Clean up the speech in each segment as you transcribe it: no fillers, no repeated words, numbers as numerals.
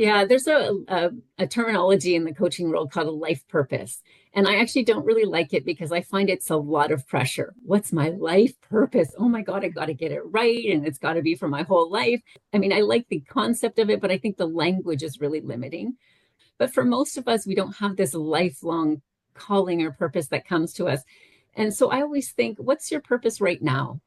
Yeah, there's a terminology in the coaching world called a life purpose. And I actually don't really like it because I find it's a lot of pressure. What's my life purpose? Oh my God, I got to get it right. And it's got to be for my whole life. I mean, I like the concept of it, but I think the language is really limiting. But for most of us, we don't have this lifelong calling or purpose that comes to us. And so I always think, what's your purpose right now?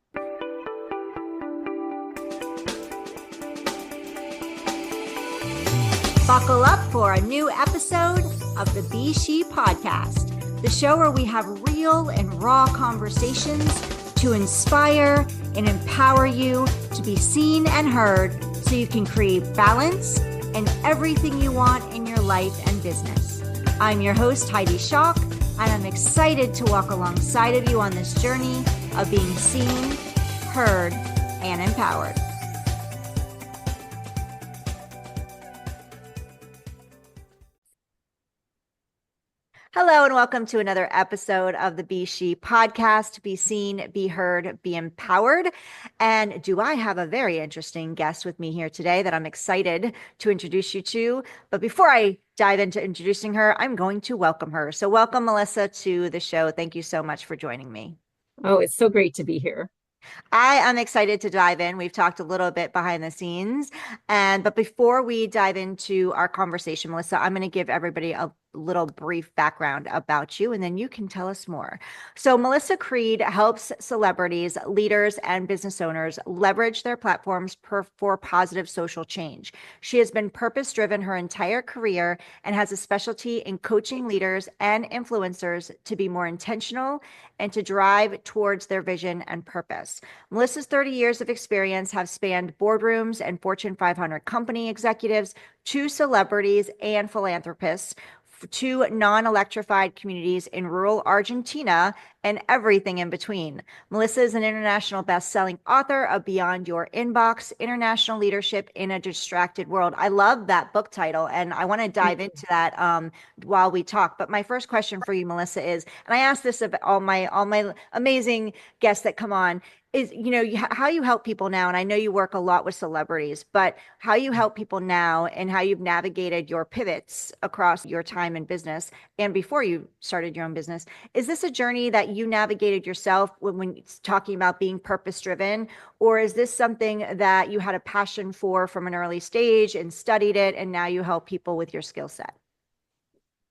Buckle up for a new episode of the S.H.E podcast, the show where we have real and raw conversations to inspire and empower you to be seen and heard so you can create balance and everything you want in your life and business. I'm your host, S.H.E, and I'm excited to walk alongside of you on this journey of being seen, heard, and empowered. Hello and welcome to another episode of the S.H.E podcast. Be seen, be heard, be empowered. And do I have a very interesting guest with me here today that I'm excited to introduce you to. But before I dive into introducing her, I'm going to welcome her. So welcome, Melissa, to the show. Thank you so much for joining me. Oh, it's so great to be here. I am excited to dive in. We've talked a little bit behind the scenes. But before we dive into our conversation, Melissa, I'm going to give everybody a little brief background about you, and then you can tell us more. So Melissa Creede helps celebrities, leaders, and business owners leverage their platforms for positive social change. She has been purpose-driven her entire career and has a specialty in coaching leaders and influencers to be more intentional and to drive towards their vision and purpose. Melissa's 30 years of experience have spanned boardrooms and Fortune 500 company executives to celebrities and philanthropists, to non-electrified communities in rural Argentina, and everything in between. Melissa is an international best-selling author of Beyond Your Inbox, International Leadership in a Distracted World. I love that book title, and I want to dive into that while we talk. But my first question for you, Melissa, is, and I ask this of all my amazing guests that come on, is, how you help people now. And I know you work a lot with celebrities, but how you help people now and how you've navigated your pivots across your time in business and before you started your own business. Is this a journey that you navigated yourself when talking about being purpose driven, or is this something that you had a passion for from an early stage and studied it, and now you help people with your skill set?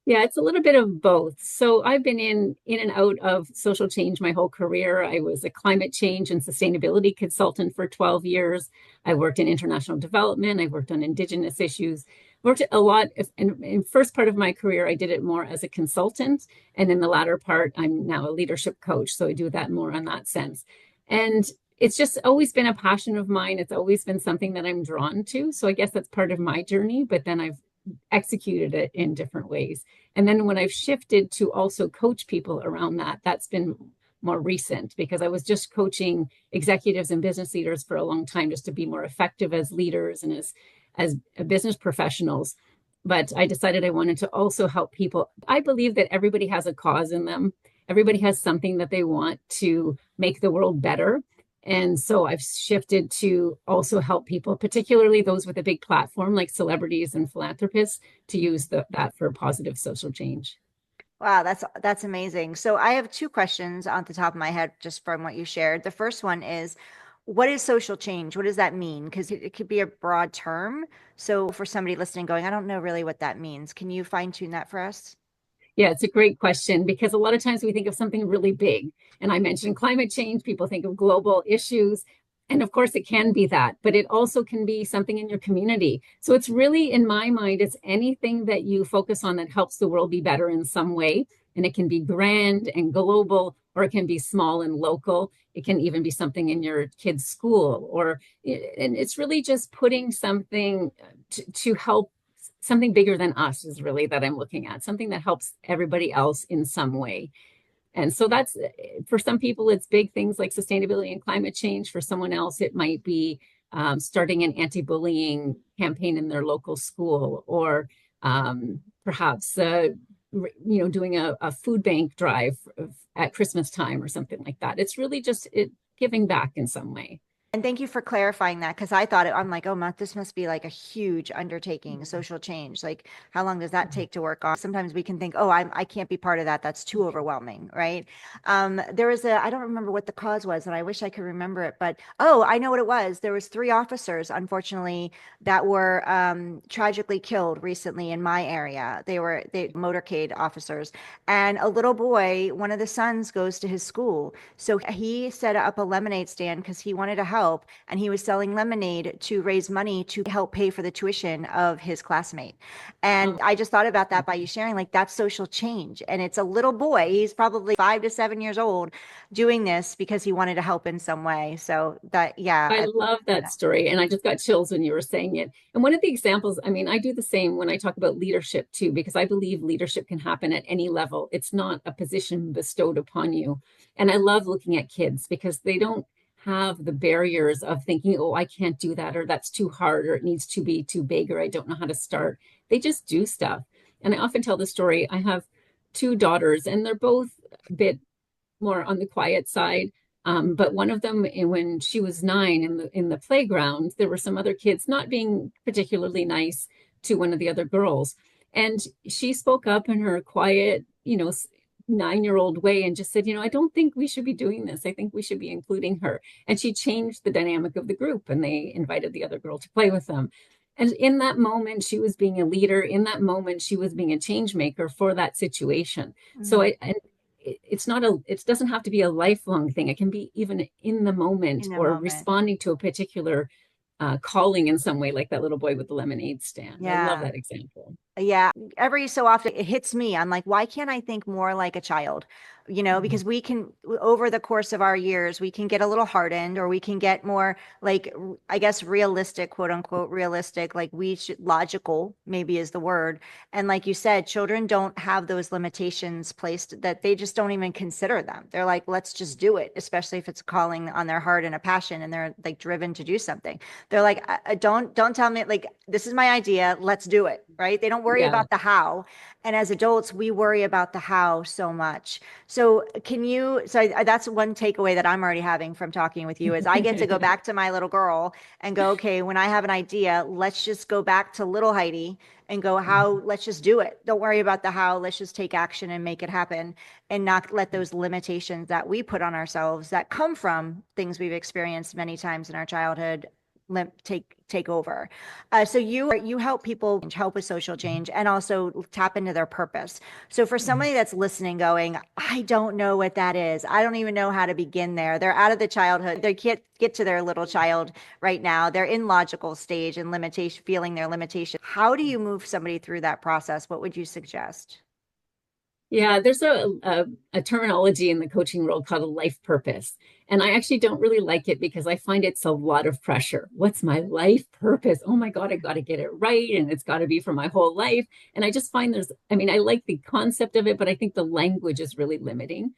Yeah, it's a little bit of both. So I've been in and out of social change my whole career. I was a climate change and sustainability consultant for 12 years. I worked in international development. I worked on Indigenous issues. Worked a lot. In first part of my career, I did it more as a consultant, and in the latter part, I'm now a leadership coach. So I do that more on that sense. And it's just always been a passion of mine. It's always been something that I'm drawn to. So I guess that's part of my journey. But then I've executed it in different ways. And then when I've shifted to also coach people around that, that's been more recent because I was just coaching executives and business leaders for a long time just to be more effective as leaders and as business professionals. But I decided I wanted to also help people. I believe that everybody has a cause in them. Everybody has something that they want to make the world better. And so I've shifted to also help people, particularly those with a big platform like celebrities and philanthropists, to use that for positive social change. Wow, that's amazing. So I have two questions on the top of my head just from what you shared. The first one is, what is social change? What does that mean? Because it could be a broad term. So for somebody listening going, I don't know really what that means. Can you fine tune that for us? Yeah, it's a great question because a lot of times we think of something really big. And I mentioned climate change, people think of global issues. And of course, it can be that, but it also can be something in your community. So it's really, in my mind, it's anything that you focus on that helps the world be better in some way. And it can be grand and global, or it can be small and local. It can even be something in your kid's school, and it's really just putting something to help. Something bigger than us is really that I'm looking at, something that helps everybody else in some way. And so that's, for some people, it's big things like sustainability and climate change. For someone else, it might be starting an anti-bullying campaign in their local school, or perhaps doing a food bank drive at Christmas time or something like that. It's really just giving back in some way. And thank you for clarifying that because I thought I'm like, oh, this must be like a huge undertaking, Mhm. social change. Like, how long does that take to work on? Sometimes we can think, oh, I can't be part of that. That's too overwhelming, right? There was I don't remember what the cause was, and I wish I could remember it, but oh, I know what it was. There was three officers, unfortunately, that were tragically killed recently in my area. They motorcade officers, and a little boy, one of the sons, goes to his school. So he set up a lemonade stand because he wanted to help, and he was selling lemonade to raise money to help pay for the tuition of his classmate. And Oh, I just thought about that by you sharing, like that's social change. And it's a little boy, he's probably 5 to 7 years old, doing this because he wanted to help in some way. So that, yeah, I love that story. And I just got chills when you were saying it. And one of the examples, I mean, I do the same when I talk about leadership too, because I believe leadership can happen at any level. It's not a position bestowed upon you. And I love looking at kids because they don't have the barriers of thinking, oh, I can't do that, or that's too hard, or it needs to be too big, or I don't know how to start. They just do stuff. And I often tell the story. I have two daughters, and they're both a bit more on the quiet side. But one of them, when she was 9 in the playground, there were some other kids not being particularly nice to one of the other girls, and she spoke up in her quiet, 9-year-old way and just said, I don't think we should be doing this. I think we should be including her. And she changed the dynamic of the group, and they invited the other girl to play with them. And in that moment, she was being a leader. In that moment, she was being a change maker for that situation. So mm, it's not it doesn't have to be a lifelong thing. It can be even in the moment in the or moment. responding to a particular calling in some way, like that little boy with the lemonade stand. I love Yeah. that example. Yeah, every so often it hits me. I'm like, why can't I think more like a child? Mhm. Because we can, over the course of our years, we can get a little hardened or we can get more like, I guess, realistic, quote unquote, realistic, like we should, logical, maybe is the word. And like you said, children don't have those limitations placed that they just don't even consider them. They're like, let's just do it, especially if it's calling on their heart and a passion and they're like driven to do something. They're like, don't tell me like this is my idea. Let's do it. Right. They don't worry Yeah. about the how. And as adults, we worry about the how so much. So that's one takeaway that I'm already having from talking with you is I get to go back to my little girl and go, okay, when I have an idea, let's just go back to little Heidi and go, how, let's just do it. Don't worry about the how. Let's just take action and make it happen and not let those limitations that we put on ourselves that come from things we've experienced many times in our childhood take over. So you help people help with social change and also tap into their purpose. So for somebody that's listening, going, I don't know what that is. I don't even know how to begin there. They're out of the childhood. They can't get to their little child right now. They're in logical stage and limitation, feeling their limitation. How do you move somebody through that process? What would you suggest? Yeah, there's a terminology in the coaching world called a life purpose. And I actually don't really like it because I find it's a lot of pressure. What's my life purpose? Oh my God, I got to get it right. And it's got to be for my whole life. And I just find I mean, I like the concept of it, but I think the language is really limiting.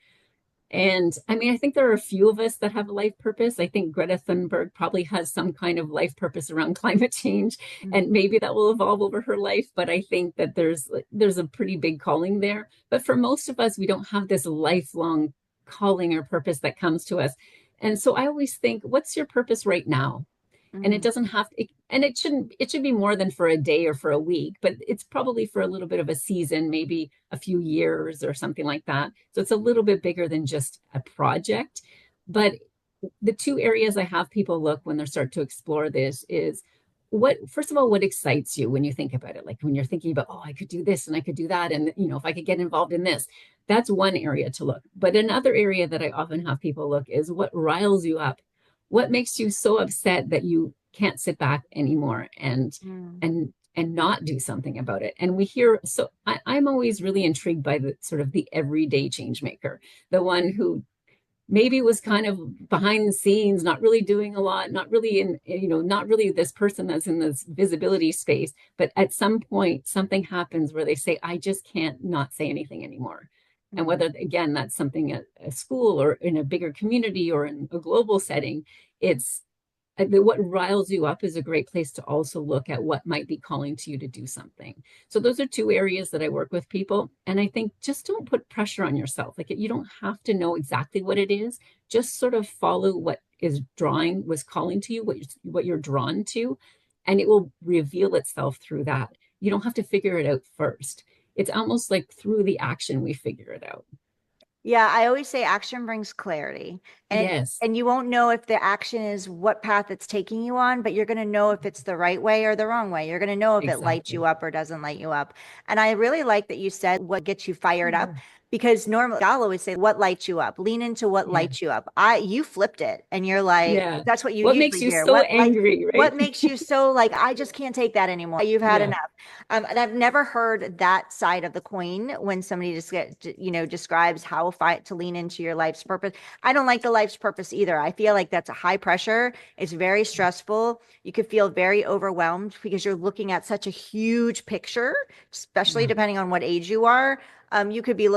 And I mean, I think there are a few of us that have a life purpose. I think Greta Thunberg probably has some kind of life purpose around climate change, Mm, and maybe that will evolve over her life. But I think that there's a pretty big calling there. But for most of us, we don't have this lifelong calling or purpose that comes to us. And so I always think, what's your purpose right now? And it mm, doesn't have to, and it should be more than for a day or for a week, but it's probably for a little bit of a season, maybe a few years or something like that. So it's a little bit bigger than just a project. But the two areas I have people look when they start to explore this is, what, first of all, what excites you when you think about it? Like when you're thinking about, oh, I could do this and I could do that, and if I could get involved in this. That's one area to look. But another area that I often have people look is, what riles you up? What makes you so upset that you can't sit back anymore mm, and not do something about it? And we hear, so I'm always really intrigued by the sort of the everyday change maker, the one who maybe was kind of behind the scenes, not really doing a lot, not really not really this person that's in this visibility space. But at some point, something happens where they say, I just can't not say anything anymore. And mm. whether, again, that's something at a school or in a bigger community or in a global setting, it's what riles you up is a great place to also look at what might be calling to you to do something. So those are two areas that I work with people. And I think, just don't put pressure on yourself. Like, you don't have to know exactly what it is. Just sort of follow what was calling to you, what you're drawn to, and it will reveal itself through that. You don't have to figure it out first. It's almost like through the action we figure it out. Yeah, I always say action brings clarity. Yes, And you won't know if the action is what path it's taking you on, but you're going to know if it's the right way or the wrong way. You're going to know if it lights you exactly. up or doesn't light you up. And I really like that you said what gets you fired up Yeah, because normally I'll always say what lights you up. Lean into what yeah, lights you up. I You flipped it and you're like yeah. that's what you What makes usually you hear. so angry, right? What makes you so like I just can't take that anymore. You've had Yeah, enough. And I've never heard that side of the coin when somebody just describes how to lean into your life's purpose. I don't like the life's purpose either. I feel like that's a high pressure. It's very stressful. You could feel very overwhelmed because you're looking at such a huge picture, especially yeah, depending on what age you are. You can be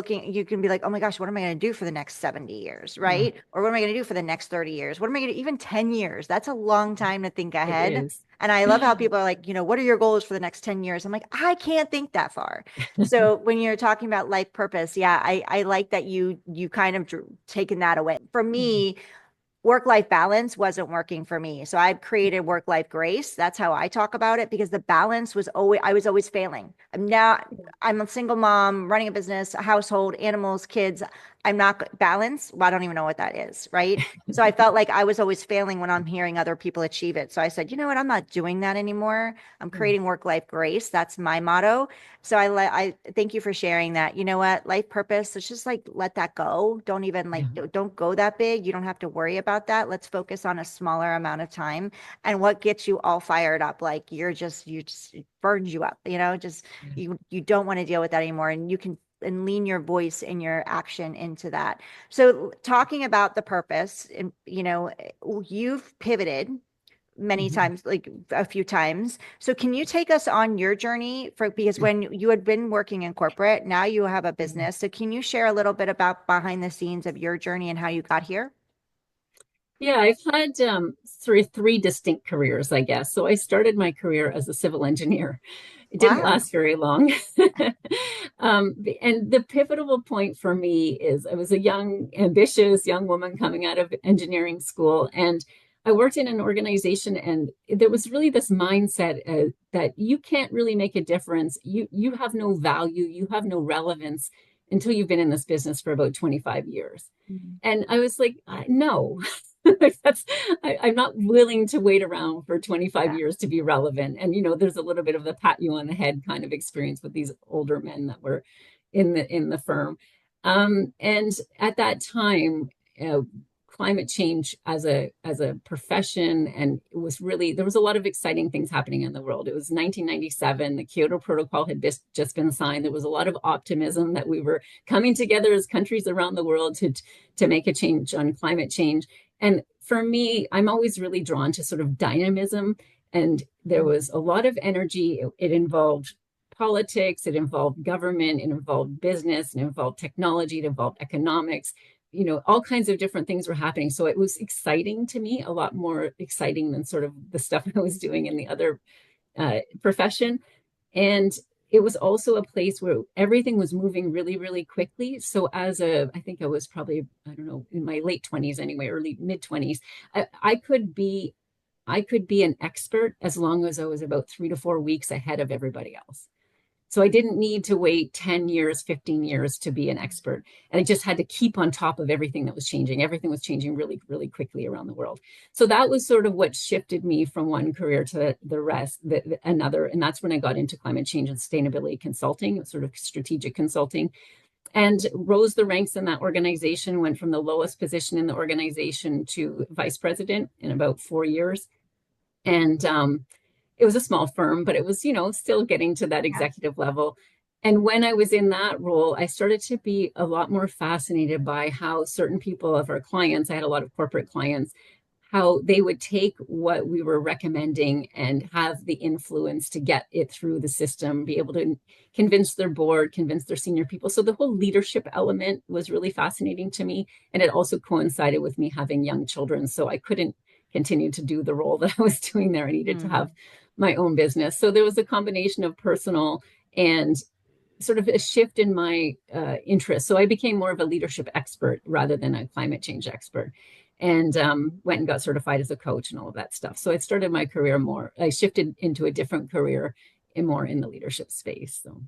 like, oh my gosh, what am I going to do for the next 70 years, yeah. right? Or what am I going to do for the next 30 years? What am I going to, even 10 years? That's a long time to think It ahead. is. And I love how people are like, what are your goals for the next 10 years? I'm like, I can't think that far. So when you're talking about life purpose, yeah, I like that you kind of taken that away. For me, work-life balance wasn't working for me. So I've created work-life grace. That's how I talk about it because the balance was always, I was always failing. I'm a single mom running a business, a household, animals, kids. I'm not balanced. Well, I don't even know what that is, right? So I felt like I was always failing when I'm hearing other people achieve it. So I said, you know what? I'm not doing that anymore. I'm Yeah, creating work-life grace. That's my motto. So I thank you for sharing that. You know what? Life purpose, let's just like let that go. Don't even yeah, don't go that big. You don't have to worry about that. Let's focus on a smaller amount of time and what gets you all fired up. Like you just it burns you up, just yeah. you don't want to deal with that anymore. And you can and lean your voice and your action into that. So talking about the purpose, and you've pivoted many Mhm. times, like a few times. So can you take us on your journey for because when you had been working in corporate, now you have a Yeah. business. So can you share a little bit about behind the scenes of your journey and how you got here? Yeah, I've had three distinct careers, I guess. So I started my career as a civil engineer. It didn't Wow. last very long. And the pivotal point for me is I was a young, ambitious young woman coming out of engineering school, and I worked in an organization, and there was really this mindset that you can't really make a difference. You have no value, you have no relevance until you've been in this business for about 25 years. Mhm. And I was like, no, that's I'm not willing to wait around for 25 Yeah. years to be relevant. And there's a little bit of the pat you on the head kind of experience with these older men that were in the firm. And at that time, climate change as a profession, and it was really there was a lot of exciting things happening in the world. It was 1997. The Kyoto Protocol had just been signed. There was a lot of optimism that we were coming together as countries around the world to make a change on climate change. And for me, I'm always really drawn to sort of dynamism. And there was a lot of energy. It involved politics, it involved government, it involved business, it involved technology, it involved economics. All kinds of different things were happening. So it was exciting to me, a lot more exciting than sort of the stuff I was doing in the other profession. And it was also a place where everything was moving really, really quickly. So I think I was probably, I don't know, in my late 20s anyway, early mid 20s, I could be an expert as long as I was about 3 to 4 weeks ahead of everybody else. So I didn't need to wait 10 years, 15 years to be an expert. And I just had to keep on top of everything that was changing. Everything was changing really, really quickly around the world. So that was sort of what shifted me from one career to the rest, another. And that's when I got into climate change and sustainability consulting, sort of strategic consulting, and rose the ranks in that organization, went from the lowest position in the organization to vice president in about 4 years. And it was a small firm, but it was, still getting to that Yeah. executive level. And when I was in that role, I started to be a lot more fascinated by how certain people of our clients, I had a lot of corporate clients, how they would take what we were recommending and have the influence to get it through the system, be able to convince their board, convince their senior people. So the whole leadership element was really fascinating to me. And it also coincided with me having young children. So I couldn't continue to do the role that I was doing there. I needed to have Mm. my own business. So there was a combination of personal and sort of a shift in my interest. So I became more of a leadership expert rather than a climate change expert. and went and got certified as a coach and all of that stuff. So I started my career more, I shifted into a different career and more in the leadership space. So,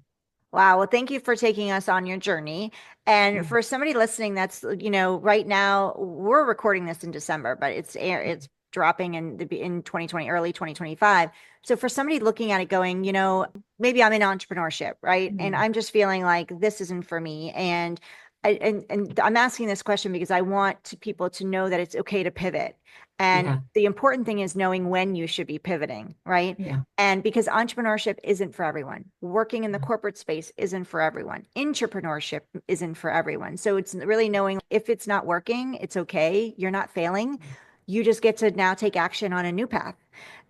Wow. Well, thank you for taking us on your journey. And for somebody listening, that's, right now we're recording this in December, but it's dropping in 2020, early 2025. So for somebody looking at it going, maybe I'm in entrepreneurship, right? And I'm just feeling like this isn't for me. And I'm asking this question because I want people to know that it's okay to pivot. And yeah, the important thing is knowing when you should be pivoting, right? yeah, And because entrepreneurship isn't for everyone, working in the corporate space isn't for everyone, entrepreneurship isn't for everyone. So it's really knowing if it's not working, it's okay. You're not failing. You just get to now take action on a new path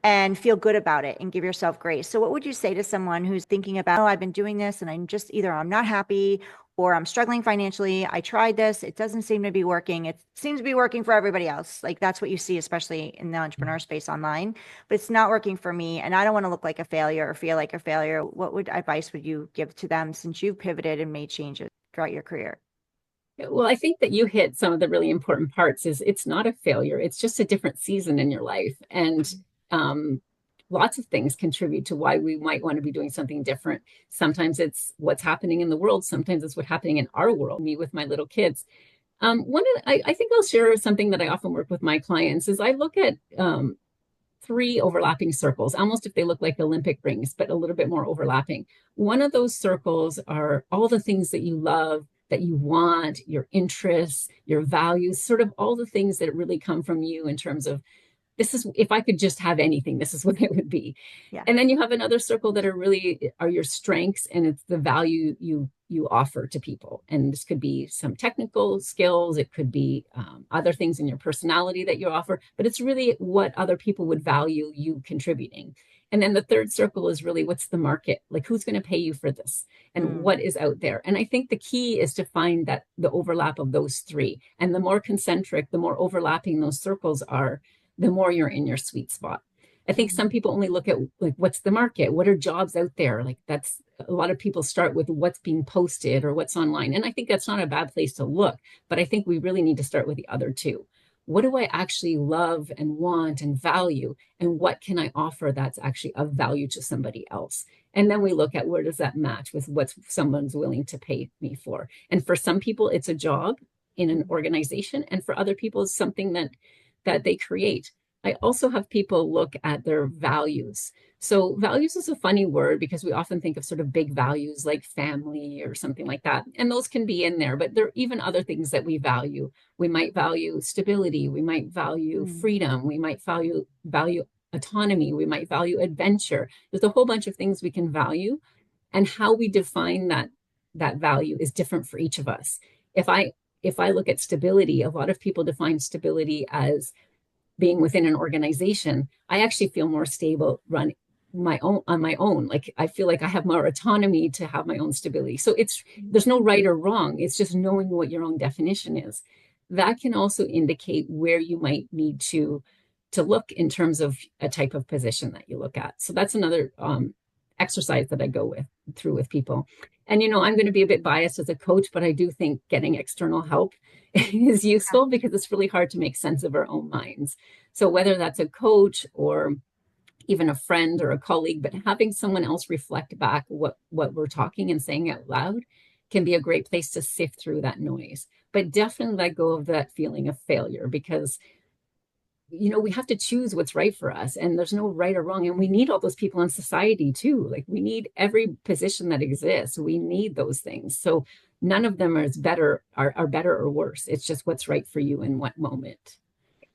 and feel good about it and give yourself grace. So what would you say to someone who's thinking about, oh, I've been doing this and I'm just either I'm not happy or I'm struggling financially. I tried this. It doesn't seem to be working. It seems to be working for everybody else. Like that's what you see, especially in the entrepreneur space online, but it's not working for me. And I don't want to look like a failure or feel like a failure. What advice would you give to them since you've pivoted and made changes throughout your career? well, I think that you hit some of the really important parts. Is it's not a failure, it's just a different season in your life. And um, lots of things contribute to why we might want to be doing something different. Sometimes it's what's happening in the world, sometimes it's what's happening in our world. Me with my little kids. I think I'll share something that I often work with my clients is I look at three overlapping circles, almost if they look like Olympic rings, but a little bit more overlapping. One of those circles are all the things that you love, that you want, your interests, your values, sort of all the things that really come from you in terms of this is, if I could just have anything, this is what it would be. Yeah. And then you have another circle that are your strengths, and it's the value you offer to people. And this could be some technical skills, it could be other things in your personality that you offer, but it's really what other people would value you contributing. And then the third circle is really what's the market, like who's going to pay you for this and Mm, what is out there. And I think the key is to find that the overlap of those three, and the more concentric, the more overlapping those circles are, the more you're in your sweet spot. I think some mm, people only look at like what's the market, what are jobs out there? Like that's a lot of people start with what's being posted or what's online. And I think that's not a bad place to look, but I think we really need to start with the other two. What do I actually love and want and value? And what can I offer that's actually of value to somebody else? And then we look at where does that match with what someone's willing to pay me for. And for some people, it's a job in an mm, organization. And for other people, it's something that they create. I also have people look at their values. So, values is a funny word because we often think of sort of big values like family or something like that. And those can be in there, but there are even other things that we value. We might value stability, we might value mm. freedom, we might value autonomy, we might value adventure. There's a whole bunch of things we can value, and how we define that value is different for each of us. If I look at stability, a lot of people define stability as being within an organization. I actually feel more stable run my own on my own. Like I feel like I have more autonomy to have my own stability. So there's no right or wrong. It's just knowing what your own definition is. That can also indicate where you might need to look in terms of a type of position that you look at. So that's another exercise that I go through with people. And I'm going to be a bit biased as a coach, but I do think getting external help is useful because it's really hard to make sense of our own minds. So whether that's a coach or even a friend or a colleague, but having someone else reflect back what we're talking and saying out loud can be a great place to sift through that noise. But definitely let go of that feeling of failure, because we have to choose what's right for us, and there's no right or wrong. And we need all those people in society too. Like we need every position that exists. We need those things. So none of them are better or worse. It's just what's right for you in what moment.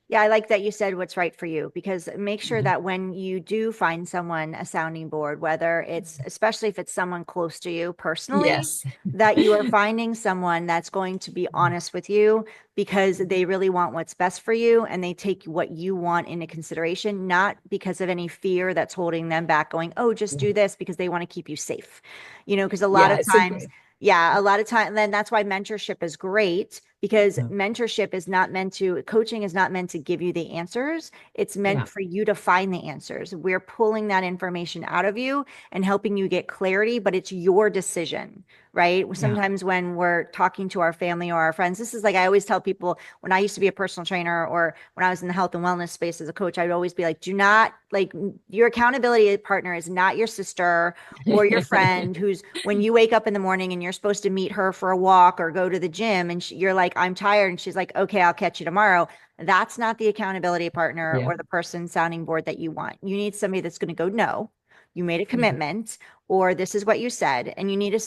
Yeah, I like that you said what's right for you, because make sure Yeah. that when you do find someone a sounding board, whether it's, especially if it's someone close to you personally, Yes. that you are finding someone that's going to be honest with you because they really want what's best for you and they take what you want into consideration, not because of any fear that's holding them back, going, oh, just do this because they want to keep you safe. Because a lot Yeah, of it's a times, great. yeah, a lot of time, then that's why mentorship is great because Yeah. mentorship is not meant to, coaching is not meant to give you the answers. It's meant Yeah. for you to find the answers. We're pulling that information out of you and helping you get clarity, but it's your decision, right? Yeah. Sometimes when we're talking to our family or our friends, this is like I always tell people when I used to be a personal trainer or when I was in the health and wellness space as a coach, I would always be like, do not like your accountability partner is not your sister or your friend who's when you wake up in the morning and you're supposed to meet her for a walk or go to the gym and you're like, I'm tired. And she's like, okay, I'll catch you tomorrow. That's not the accountability partner Yeah. or the person sounding board that you want. You need somebody that's going to go, no, you made a Mhm. commitment, or this is what you said. And you need to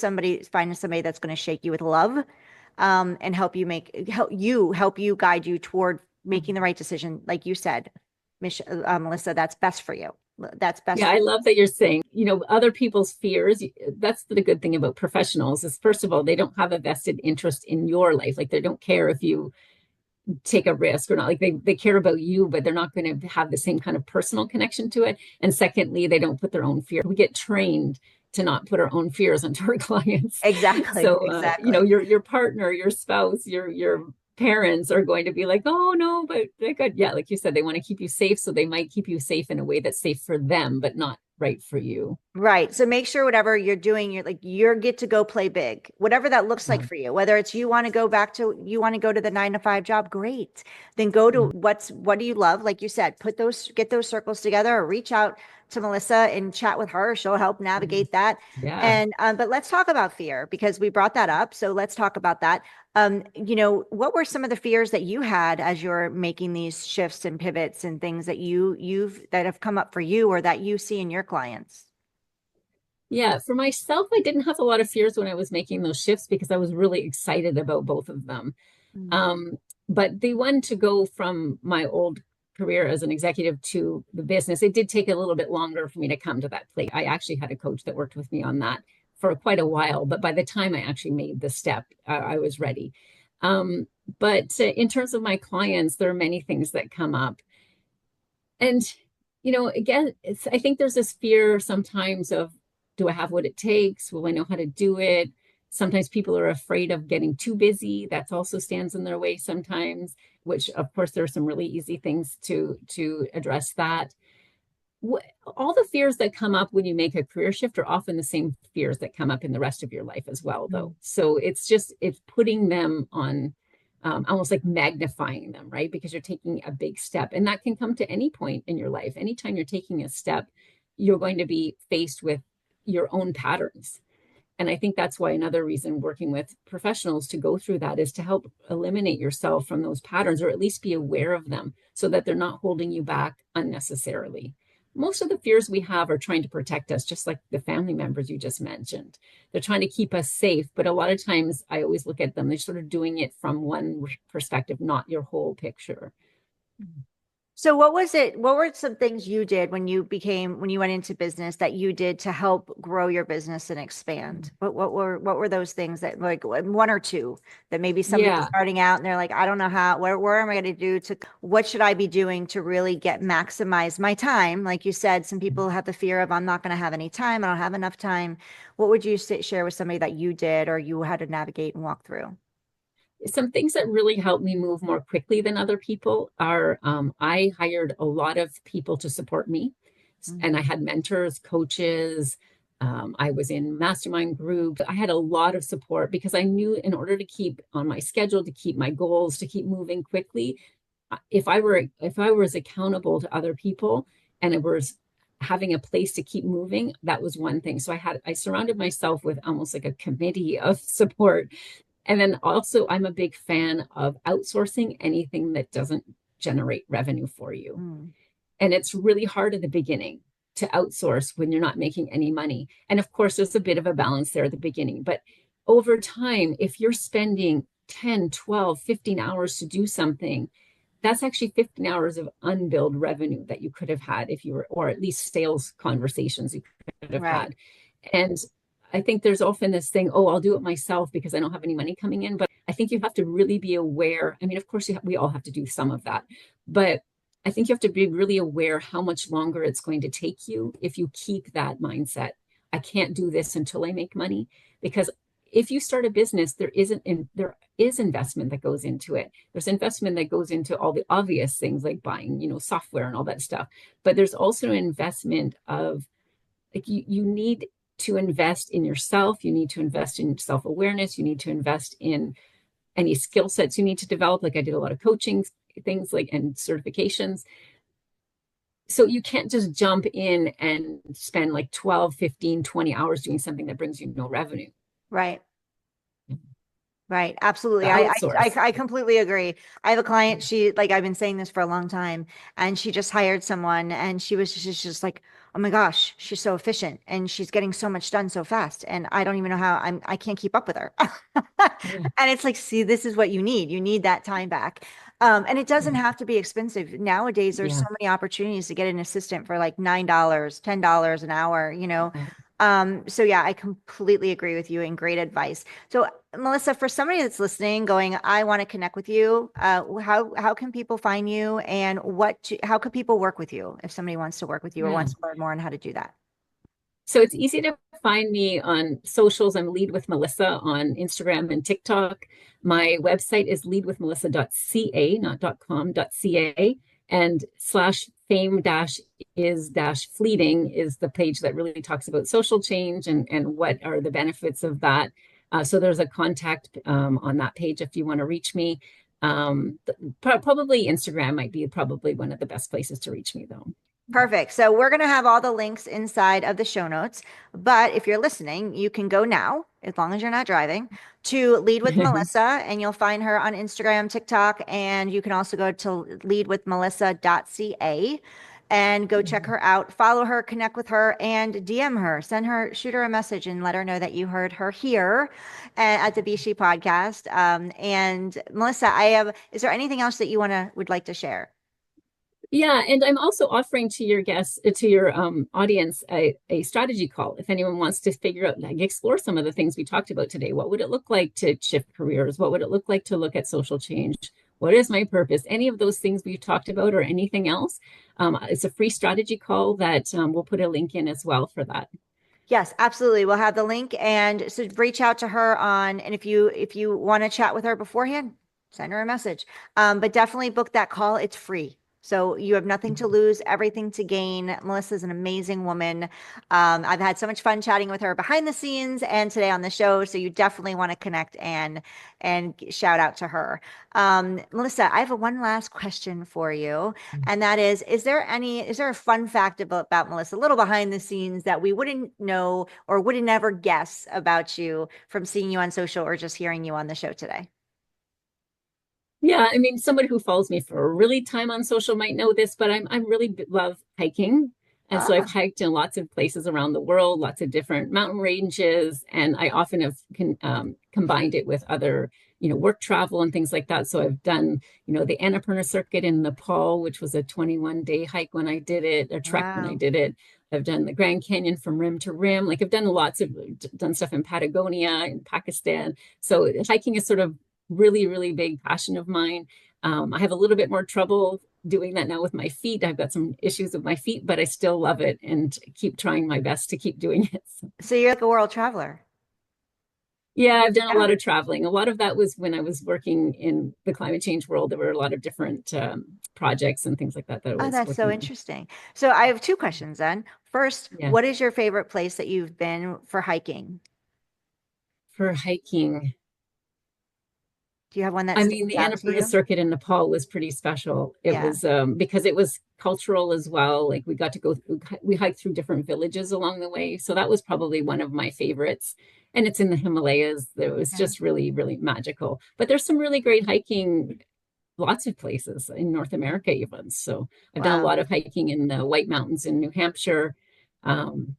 find somebody that's going to shake you with love, and help you guide you toward making the right decision. Like you said, Melissa, that's best for you. That's best Yeah, for I you. love that you're saying, other people's fears. That's the good thing about professionals is, first of all, they don't have a vested interest in your life. Like they don't care if you take a risk or not. Like they care about you, but they're not going to have the same kind of personal connection to it. And secondly, they don't put their own fear. We get trained to not put our own fears onto our clients. Exactly, So, exactly. your partner, your spouse, your parents are going to be like, oh no, but they're good. Yeah, like you said, they want to keep you safe, so they might keep you safe in a way that's safe for them, but not right for you. Right. So make sure whatever you're doing, you're get to go play big, whatever that looks like Yeah, for you. Whether it's you want to go to the 9 to 5 job, great. Then go to yeah, what do you love? Like you said, get those circles together or reach out to Melissa and chat with her. She'll help mhm. navigate that. Yeah. And but let's talk about fear because we brought that up. So let's talk about that. What were some of the fears that you had as you're making these shifts and pivots and things that you've that have come up for you or that you see in your clients? Yeah, for myself, I didn't have a lot of fears when I was making those shifts because I was really excited about both of them. Mm. Um, but the one to go from my old career as an executive to the business, it did take a little bit longer for me to come to that place. I actually had a coach that worked with me on that for quite a while, but by the time I actually made the step, I was ready. Um, but in terms of my clients, there are many things that come up. And, again, I think there's this fear sometimes of, do I have what it takes? Will I know how to do it? Sometimes people are afraid of getting too busy. That also stands in their way sometimes, which of course there are some really easy things to address that. All the fears that come up when you make a career shift are often the same fears that come up in the rest of your life as well, though. So it's putting them on, almost like magnifying them, right? Because you're taking a big step, and that can come to any point in your life. Anytime you're taking a step, you're going to be faced with your own patterns. And I think that's why another reason working with professionals to go through that is to help eliminate yourself from those patterns, or at least be aware of them so that they're not holding you back unnecessarily. Most of the fears we have are trying to protect us, just like the family members you just mentioned. They're trying to keep us safe, but a lot of times I always look at them, they're sort of doing it from one perspective, not your whole picture. So what was it? What were some things you did when you went into business that you did to help grow your business and expand? What were those things that like one or two that maybe somebody's Yeah. starting out and they're like, I don't know where am I going to do to what should I be doing to really get maximize my time? Like you said, some people have the fear of I'm not going to have any time, I don't have enough time. What would you share with somebody that you did or you had to navigate and walk through? Some things that really helped me move more quickly than other people are, I hired a lot of people to support me, Mm. and I had mentors, coaches. I was in mastermind groups. I had a lot of support because I knew in order to keep on my schedule, to keep my goals, to keep moving quickly, if I was accountable to other people and it was having a place to keep moving, that was one thing. So I surrounded myself with almost like a committee of support. And then also, I'm a big fan of outsourcing anything that doesn't generate revenue for you. Mm. And it's really hard at the beginning to outsource when you're not making any money. And of course, there's a bit of a balance there at the beginning. But over time, if you're spending 10, 12, 15 hours to do something, that's actually 15 hours of unbilled revenue that you could have had if you were, or at least sales conversations you could have Right. had. And I think there's often this thing, oh, I'll do it myself because I don't have any money coming in. But I think you have to really be aware. I mean, of course, we all have to do some of that. But I think you have to be really aware how much longer it's going to take you if you keep that mindset. I can't do this until I make money. Because if you start a business, there is investment that goes into it. There's investment that goes into all the obvious things like buying, software and all that stuff. But there's also an investment of like you need to invest in yourself. You need to invest in self-awareness. You need to invest in any skill sets you need to develop. Like I did a lot of coaching things like and certifications. So you can't just jump in and spend like 12, 15, 20 hours doing something that brings you no revenue. Right. Right. Absolutely. Outsource. I completely agree. I have a client, she like I've been saying this for a long time, and she just hired someone and she was just like, oh my gosh, she's so efficient and she's getting so much done so fast. And I don't even know how I can't keep up with her. Yeah. And it's like, see, this is what you need. You need that time back. And it doesn't Yeah. have to be expensive. Nowadays, there's so Yeah. many opportunities to get an assistant for like $9, $10 an hour, you know. Yeah. So yeah, I completely agree with you and great advice. So Melissa, for somebody that's listening, going, I want to connect with you, how can people find you and how could people work with you if somebody wants to work with you or Yeah. wants to learn more on how to do that? So it's easy to find me on socials. I'm Lead with Melissa on Instagram and TikTok. My website is leadwithmelissa.ca, not .com.ca, and slash fame dash is dash fleeting is the page that really talks about social change and what are the benefits of that. So there's a contact on that page if you want to reach me. Probably Instagram might be probably one of the best places to reach me though. Perfect. So we're going to have all the links inside of the show notes. But if you're listening, you can go now, as long as you're not driving, to Lead with Melissa, and you'll find her on Instagram, TikTok, and you can also go to leadwithmelissa.ca and go check her out, follow her, connect with her, and DM her, shoot her a message and let her know that you heard her here at the S.H.E podcast. And Melissa, is there anything else that you would like to share? Yeah, and I'm also offering to your guests, to your audience, a strategy call. If anyone wants to figure out, like, explore some of the things we talked about today, what would it look like to shift careers? What would it look like to look at social change? What is my purpose? Any of those things we've talked about, or anything else? It's a free strategy call that we'll put a link in as well for that. Yes, absolutely. We'll have the link, and so reach out to her and if you want to chat with her beforehand, send her a message. But definitely book that call. It's free. So you have nothing to lose, everything to gain. Melissa's an amazing woman. I've had so much fun chatting with her behind the scenes and today on the show. So you definitely want to connect and shout out to her. Melissa, I have one last question for you. And that is there a fun fact about Melissa, a little behind the scenes that we wouldn't know or wouldn't ever guess about you from seeing you on social or just hearing you on the show today? Yeah, I mean, somebody who follows me for a really time on social might know this, but I'm really love hiking. And so I've Ah, hiked in lots of places around the world, lots of different mountain ranges, and I often have combined it with other, work travel and things like that. So I've done, the Annapurna Circuit in Nepal, which was a 21-day hike when I did it, a trek when I wow. did it. I've done the Grand Canyon from rim to rim. Like I've done stuff in Patagonia, in Pakistan. So hiking is sort of really, really big passion of mine. I have a little bit more trouble doing that now with my feet. I've got some issues with my feet, but I still love it and keep trying my best to keep doing it. So, So you're like a world traveler. yeah, I've done a Yeah. lot of traveling. A lot of that was when I was working in the climate change world. There were a lot of different projects and things like that that I Oh, was that's so working on. interesting. So I have two questions then. First, Yeah, what is your favorite place that you've been for hiking? for hiking. Do you have one that I mean, stands the out to Annapurna you? circuit in Nepal was pretty special. It Yeah. was because it was cultural as well. Like we got to we hiked through different villages along the way. So that was probably one of my favorites. And it's in the Himalayas. It was Yeah. just really, really magical. But there's some really great hiking, lots of places in North America, even. So I've done a Wow. lot of hiking in the White Mountains in New Hampshire. Um,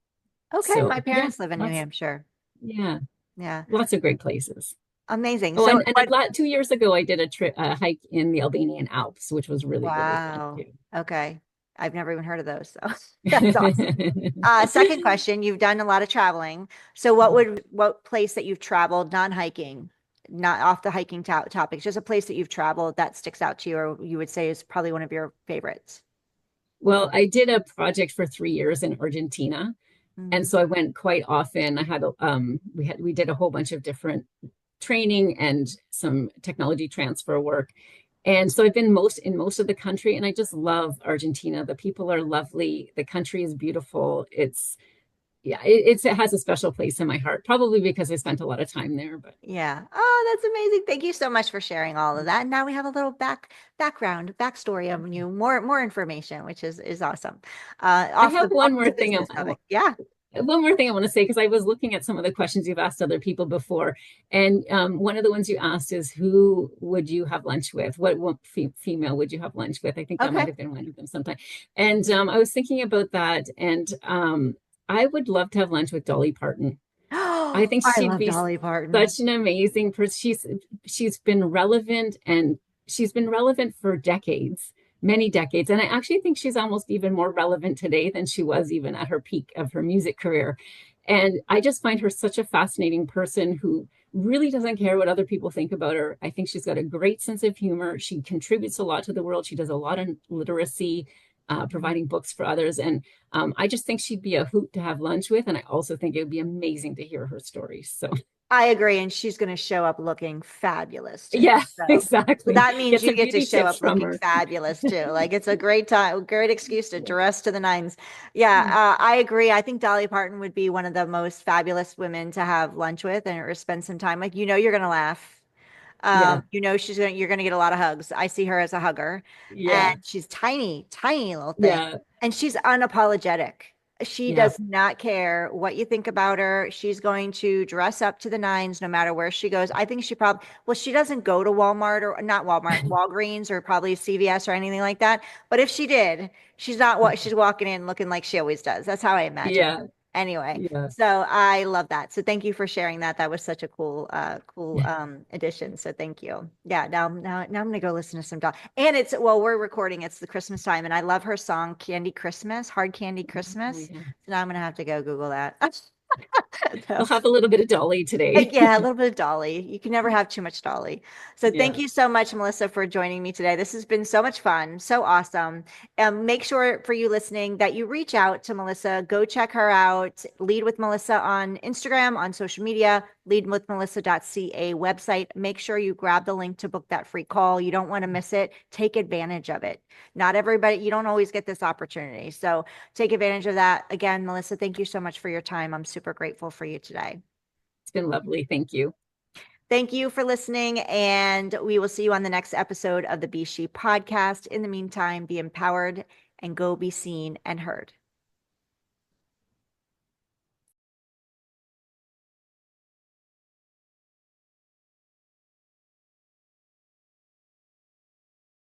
Okay, my so yeah, parents live in New Hampshire. yeah, Yeah. lots of great places. Amazing. Oh, So and what 2 years ago, I did a hike in the Albanian Alps, which was really, really fun Wow. too. Okay. I've never even heard of those. So that's awesome. Second question, you've done a lot of traveling. So what place that you've traveled, non-hiking, not off the hiking topics, just a place that you've traveled that sticks out to you or you would say is probably one of your favorites? Well, I did a project for 3 years in Argentina, And so I went quite often. We did a whole bunch of different training and some technology transfer work. And so I've been most of the country, and I just love Argentina. The people are lovely. The country is beautiful. It has a special place in my heart, probably because I spent a lot of time there. But Yeah. Oh, that's amazing. Thank you so much for sharing all of that. And now we have a little background, backstory of you, more information, which is awesome. I Off have off one more the thing. business of it. Yeah. One more thing I want to say, because I was looking at some of the questions you've asked other people before, and one of the ones you asked is, who would you have lunch with? What female would you have lunch with? I think that might Okay. have been one of them sometime. And I was thinking about that, and I would love to have lunch with Dolly Parton. I Oh, think I she'd love be Dolly Parton. such an amazing person. She's been relevant, and she's been relevant for decades, many decades. And I actually think she's almost even more relevant today than she was even at her peak of her music career. And I just find her such a fascinating person who really doesn't care what other people think about her. I think she's got a great sense of humor. She contributes a lot to the world. She does a lot of literacy, providing books for others. And I just think she'd be a hoot to have lunch with. And I also think it would be amazing to hear her stories. So, I agree, and she's going to show up looking fabulous too. yeah, So exactly. that means Get you some get to beauty show tips up from looking her. fabulous too. Like it's a great time, great excuse to Yeah. dress to the nines. Yeah, I agree. I think Dolly Parton would be one of the most fabulous women to have lunch with and or spend some time. Like you're going to laugh. Yeah. You're gonna get a lot of hugs. I see her as a hugger, and Yeah. she's tiny, tiny little thing, Yeah. and she's unapologetic. She Yeah. does not care what you think about her. She's going to dress up to the nines no matter where she goes. I think well, she doesn't go to Walmart or not Walmart, Walgreens or probably CVS or anything like that. But if she did, she's not what she's walking in looking like she always does. That's how I imagine. Yeah. Anyway, Yeah. so I love that. So thank you for sharing that. That was such a cool addition. So thank you. Yeah, now I'm gonna go listen to some dog. And it's well, we're recording, it's the Christmas time, and I love her song Candy Christmas, Hard Candy Oh, Christmas. yeah. So now I'm gonna have to go Google that. We'll So have a little bit of Dolly today. yeah, a little bit of Dolly. You can never have too much Dolly. So thank Yeah. you so much, Melissa, for joining me today. This has been so much fun, so awesome. Make sure for you listening that you reach out to Melissa. Go check her out. Lead with Melissa on Instagram, on social media, leadwithmelissa.ca website. Make sure you grab the link to book that free call. You don't want to miss it. Take advantage of it. Not everybody, you don't always get this opportunity. So take advantage of that. Again, Melissa, thank you so much for your time. I'm super grateful for you today. It's been lovely. Thank you. Thank you for listening, and we will see you on the next episode of the Be She podcast. In the meantime, be empowered and go be seen and heard.